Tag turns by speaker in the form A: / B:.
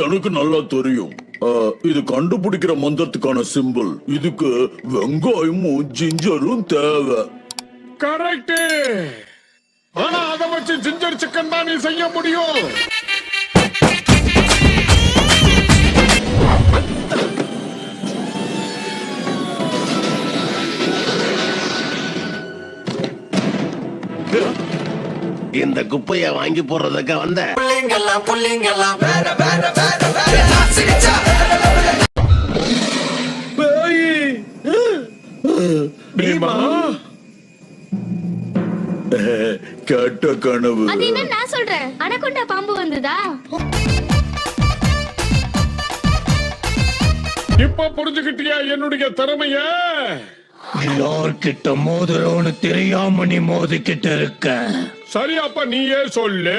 A: எனக்கு நல்லா தெரியும். இது கண்டுபிடிக்கிற மந்திரத்துக்கான சிம்பிள். இதுக்கு வெங்காயமும் ஜிஞ்சரும் தேவை.
B: கரெக்ட். ஆனா அதை வச்சு ஜிஞ்சர் சிக்கன் தான் நீ செய்ய முடியும்.
C: இந்த குப்பைய வாங்கி போடுறதுக்கு வந்த
A: கேட்ட கனவு.
D: அது என்ன நான் சொல்றேன், அனகொண்டா பாம்பு வந்ததா?
B: இப்ப புரிஞ்சுக்கிட்டியா என்னுடைய திறமைய?
E: யார்கிட்ட மோதுறோன்னு தெரியாம நீ மோதிக்கிட்டு இருக்க.
B: சரி, அப்ப நீயே சொல்லு.